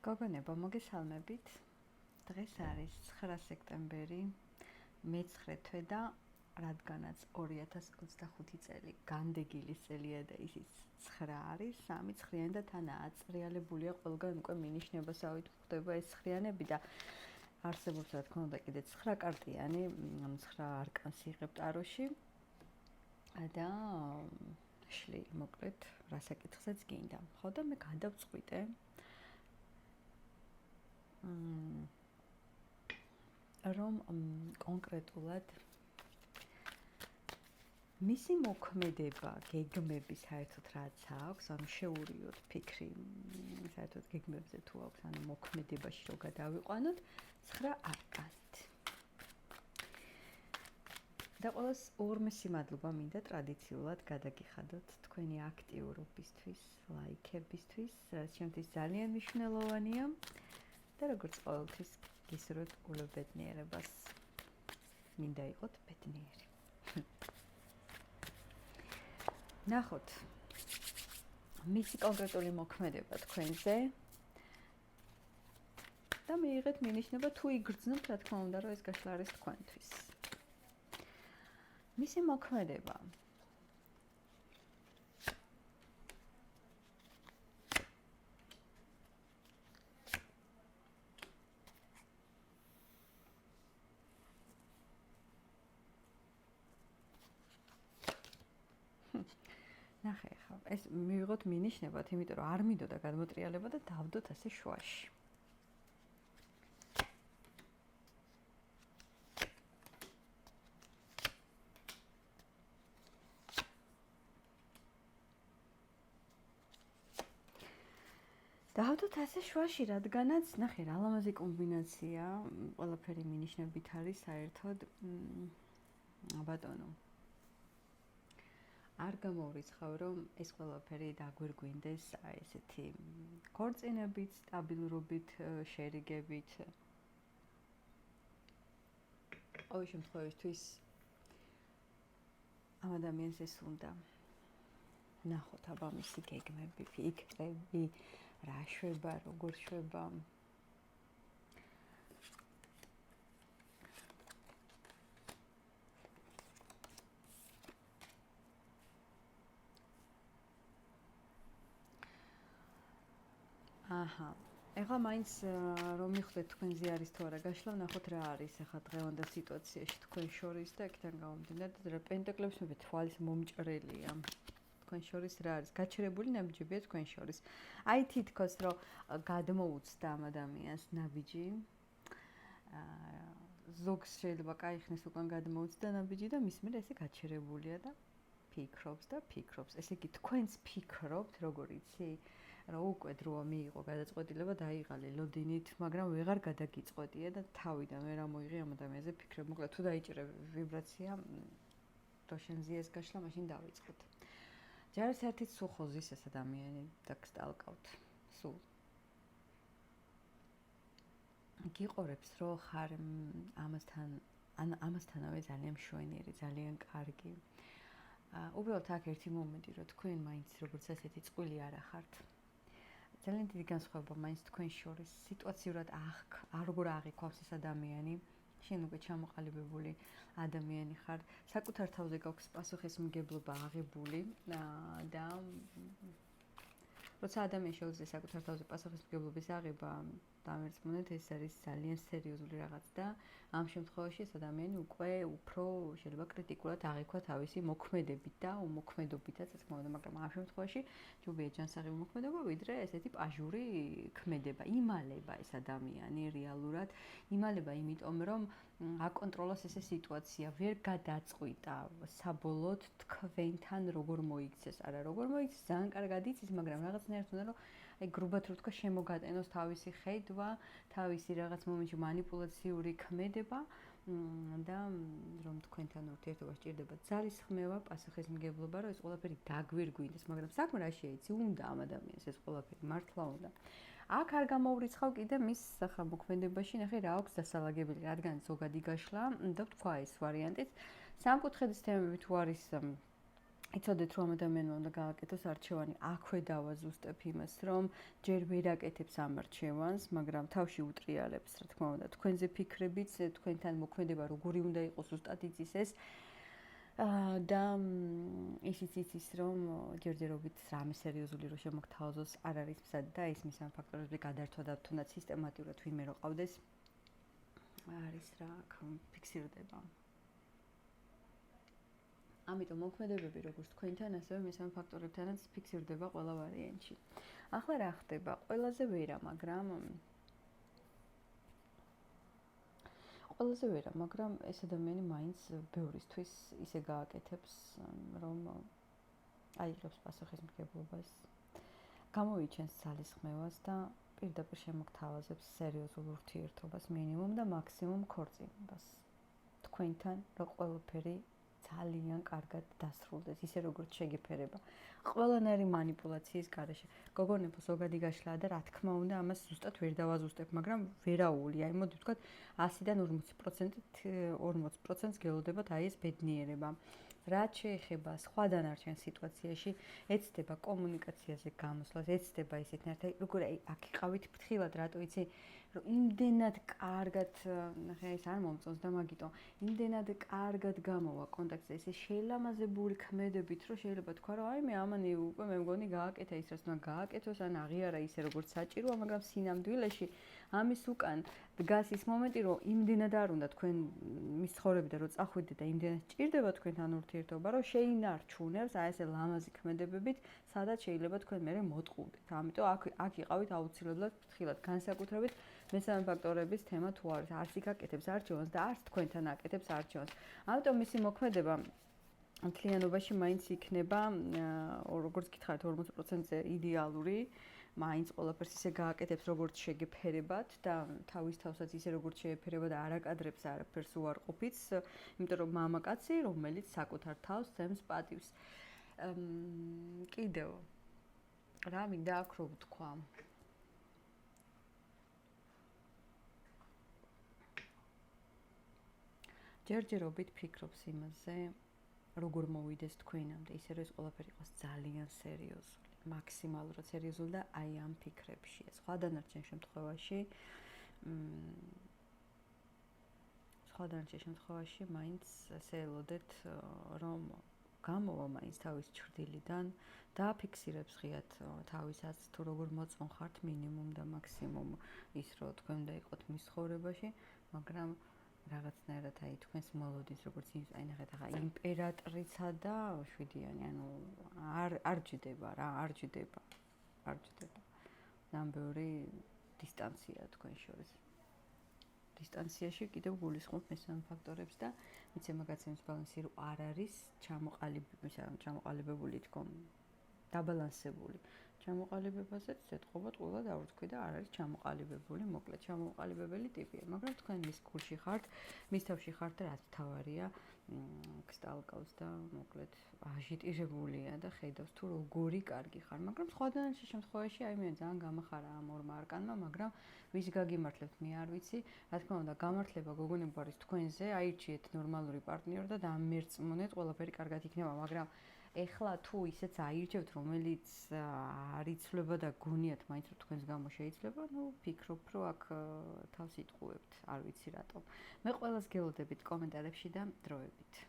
გოგონებო, მოგესალმებით. დღეს არის 9 სექტემბერი, მე-9 თვე და რადგანაც 2025 წელი განდეგილის წელია და ისიც 9 არის, 3 ცხრიანი და თან აწრიალებულია ყველგან უკვე მინიშნებასავით ხდება ეს ცხრიანები და არსებობს რა თქმა უნდა კიდე 9 კარტიანი, 9 არკანს იღებ ტაროში და შლი მოკლედ რასაკითხსაც გინდა. ხო და მე გადავწყვიტე რომ კონკრეტულად მისი მოქმედება, გეგმები საერთოდ რაც აქვს, ანუ შეურიოთ ფიქრი საერთოდ გეგმებზე თუ აქვს, ანუ მოქმედებაში რო გადავიყვანოთ 9 არკანით. და ყველას ორმესი მადლობა მინდა ტრადიციულად გადაგიხადოთ თქვენი აქტიურობისთვის, ლაიქებისთვის, რაც ჩემთვის ძალიან მნიშვნელოვანია. და როგორც ყოველთვის გისურვებთ გულობედნიერებას. მინდა იყოთ ბედნიერი. ნახოთ. მისი კონკრეტული მოქმედება თქვენზე და მიიღეთ მინიშნება თუ იგრძნობთ, რა თქმა უნდა, რომ ეს გაშლა არის თქვენთვის. მისი მოქმედება ნახე ხა, ეს მივიღოთ მინიშნებად, იმიტომ რომ არ მინდოდა გადმოტრიალება და დავდოთ ასე შუაში. დავდოთ ასე შუაში, რადგანაც, ნახე, რა ლამაზი კომბინაცია, ყველაფერი მინიშნებით არის საერთოდ ბატონო. არ გამოვრიცხავ, რომ ეს ყველაფერი დაგვირგვინდეს ესეთი ქორწინებით, სტაბილურობით, შერიგებით. ყოველ შემთხვევაში ამ ადამიანს ეს უნდა. ნახოთ აბა მისი გეგმები, ფიქრები, რა შვება, როგორ შვება. აჰა. ეხლა მაინც რომ მიხვდეთ თქვენზე არის თუ არა გაშლა, ნახოთ რა არის ახლა დღევანდელ სიტუაციაში თქვენ შორის და აქედან გამომდინარე და პენტაკლების მე თვალის მომჭრელია. თქვენ შორის რა არის? გაჩერებული ნაბიჯებია თქვენ შორის. აი თითქოს რომ გადმოუცდა ამ ადამიანს ნაბიჯი. ზოგს შეიძლება кайხნის უკან გადმოუცდა ნაბიჯი და მის მერე ესე გაჩერებულია და ფიქრობს და ფიქრობს. ესე იგი თქვენც ფიქრობთ, როგორ იცი? რომ უკვე დროა მიიღო გადაწყვეტილება დაიღალე ლოდინით, მაგრამ ვეღარ გადაგიწყვეტია და თავიდან ვერ ამოიღე ამ ადამიანზე ფიქრები. მოკლედ თუ დაიჭირე ვიბრაცია, რო შენზე ეს გაშლა, მაშინ დავიწყოთ. ჯერ საერთოდ სულ ხოზის ეს ადამიანი და გსტალკავთ. სულ. გიყურებს, რომ ხარ ამასთანავე ძალიან მშვენიერი, ძალიან კარგი. უბრალოდ აქ ერთი მომენტი, რომ თქვენ მაინც როგორც ასეთი წყვილი არ ახართ. ძალიან დიდი განსხვავება მაინც თქვენ შორის სიტუაციურად როგორ აღიქვავს ეს ადამიანი. შენ უკვე ჩამოყალიბებული ადამიანი ხარ, საკუთარ თავზე გაქვს პასუხისმგებლობა აღებული და როცა ადამიანს შეუძლია საკუთარ თავზე პასუხისმგებლობის აღება, დამერწმუნეთ, ეს არის ძალიან სერიოზული რაღაც და ამ შემთხვევაში ეს ადამიანი უკვე უფრო შეიძლება კრიტიკულად აღიქვა თავისი მოქმედებით და უმოქმედობითაც, ასე თქმა უნდა, მაგრამ ამ შემთხვევაში ჯობია ჯანსაღი მოქმედება, ვიდრე ესეთი პაჟური ქმედება. იმალება ეს ადამიანი რეალურად, იმალება იმიტომ, რომ აკონტროლოს ესე სიტუაცია, ვერ გადაწყვიტა საბოლოოდ თქვენთან როგორ მოიქცეს. არა, როგორ მოიქცეს, ძალიან კარგად იცის, მაგრამ რაღაცნაირად უნდა რომ აი გრუბად რო თქვა შემოგატენოს თავისი ხედვა, თავისი რაღაც მომენტში манипуляციური ქმედება და რომ თქვენთან ურთიერთობა სჭირდება ძალისხმევა, პასუხისმგებლობა, რომ ეს ყველაფერი დაგვირგვინდეს, მაგრამ საქმე რაშია იცი, უნდა ამ ადამიანს ეს ყველაფერი მართლა უნდა. აქ არ გამოვრიცხავ კიდე მის სახა მოქმედებაში, ნახე რა აქვს დასალაგებელი, რადგან ზოგადი გაშლა და თქვა ეს ვარიანტიც. სამკუთხედის თემები თუ არის იცოდეთ რომ ადამიანმა უნდა გააკეთოს არჩევანი, აქვე დავაზუსტებ იმას, რომ ჯერ ვერ აკეთებს ამ არჩევანს, მაგრამ თავში უტრიალებს, რა თქმა უნდა, თქვენზე ფიქრებით, თქვენთან მოქმედება როგორი უნდა იყოს ზუსტად იცის ეს და ისიც იცის, რომ ჯერჯერობით რამე სერიოზული რო შემოგთავაზოს არ არის მზად და ის მის ამ ფაქტორებზე გადართვა და თუნდაც სისტემატურად ვინმე რო ყავდეს არის რა ფიქსირდება. ამიტომ მოქმედებები როგორც თქვენთან, ასევე მესამე ფაქტორებთანაც ფიქსირდება ყველა ვარიანტში. ახლა რა ხდება? ყველაზე ვერა, მაგრამ ეს ადამიანი მაინც ბევრისთვის ისე გააკეთებს, რომ აიღებს პასუხისმგებლობას, გამოიჩენს ძალისხმევას და პირდაპირ შემოგთავაზებს სერიოზულ ურთიერთობას მინიმუმ და მაქსიმუმ ქორწინებას. თქვენთან რა ყველაფერი ძალიან კარგად დასრულდეს, ისე როგორც შეგეფერება. ყველანაირი манипуляციის გარეშე. გოგონებო, ზოგადი გაშლაა და რა თქმა უნდა, ამას ზუსტად ვერ დავაზუსტებ, მაგრამ ვერაულია. აი, მოდი ვთქვათ, 100-დან 40%-ს გელოდებათ აი ეს ბედნიერება. რაც შეეხება სხვა დანარჩენ სიტუაციაში, ეცდება კომუნიკაციაზე გამოსვლას, ეცდება ისეთნაირად, როგორ აი აქ იყავით ფრთხილად, რატო იცი? რომ იმდენად კარგად, ნახე ეს არ მომწონს და მაგიტო, იმდენად კარგად გამოვა კონტაქტზე, ესე შეილამაზებული ქმედებით, რომ შეიძლება თქვა, რომ აი მე ამანი უკვე მე მგონი გააკეთა ის, რაც უნდა გააკეთოს, ან აღიარა ისე როგორც საჭიროა, მაგრამ სინამდვილეში ამის უკან დგას ის მომენტი, რომ იმდენად არ უნდა თქვენ მის ცხოვრებიდან რომ წახვიდეთ და იმდენად ჭირდება თქვენთან ურთიერთობა, რომ შეინარჩუნებს აი ესე ლამაზი ქმედებებით, სადაც შეიძლება თქვენ მერე მოტყუდეთ. ამიტომ აქ იყავით აუცილებლად ფრთხილად, განსაკუთრებით მესამე ფაქტორების თემა თუ არის, არც იქ აკეთებს არჩევანს და არც თქვენთან აკეთებს არჩევანს. ამიტომ მისი მოქმედება მთლიანობაში მაინც იქნება, როგორც გითხარით, 40%-ზე იდეალური, მაინც ყველაფერს ისე გააკეთებს, როგორც შეგეფერებათ და თავის თავსაც ისე როგორც შეეფერება და არ აკადრებს არაფერს უარყოფით, იმიტომ რომ მამაკაცი, რომელიც საკუთარ თავს ძემს პატივს. კიდევ რა მინდა აქ რო ვთქვა? ჯერჯერობით ფიქრობს იმაზე, როგორ მოვიდეს თქვენამდე, ისე რომ ეს ყველაფერი იყოს ძალიან სერიოზული, მაქსიმალურად სერიოზული და აი ამ ფიქრებშია. სხვა დანარჩენ შემთხვევაში მაინც ასე ელოდეთ, რომ გამოვა მაინც თავის ჩრდილიდან და ფიქსირებს ღიად თავისაც თუ როგორ მოწონხართ მინიმუმ და მაქსიმუმ ის, რომ თქვენ უნდა იყოთ მის ცხოვრებაში, მაგრამ რაღაცნაირად აი თქვენს მოლოდინს როგორც აი ნახეთ ახლა იმპერატრიცა და შვიდიანი, ანუ არ ჯდება რა, არ ჯდება. ნამდვილი დისტანცია თქვენ შორის. დისტანციაში კიდევ გულისხმობ მესამე ფაქტორებს და მიცე მაგაცემის ბალანსი რო არ არის ჩამოყალიბებული თქო დაბალანსებული. ჩამოყალიბებაზეც ეთყობათ ყველა დავრთქვი და არ არის ჩამოყალიბებული, მოკლედ ჩამოყალიბებელი ტიპია, მაგრამ თქვენ მის გულში ხართ, მის თავში ხართ და რაც თავარია, გსტალკავს და მოკლედ აჟიტირებულია და ხედავს თუ როგორი კარგი ხარ, მაგრამ სხვა დანარჩენ შემთხვევაში აი მე ძალიან გამახარა ამ ორმა არკანმა, მაგრამ ვის გაგიმართლებთ მე არ ვიცი, რა თქმა უნდა გამართლება გოგონებო არის თქვენზე, აირჩიეთ ნორმალური პარტნიორი და დამერწმუნეთ, ყველაფერი კარგად იქნება, მაგრამ ეხლა თუ ისეც აირჩევთ, რომელიც არ იცვლება და გონიათ მაინც რომ თქვენს გამო შეიძლება, ნუ ფიქრობ, რომ აქ თავს იტყუებთ, არ ვიცი რატომ. მე ყველას გელოდებით კომენტარებში და დროებით.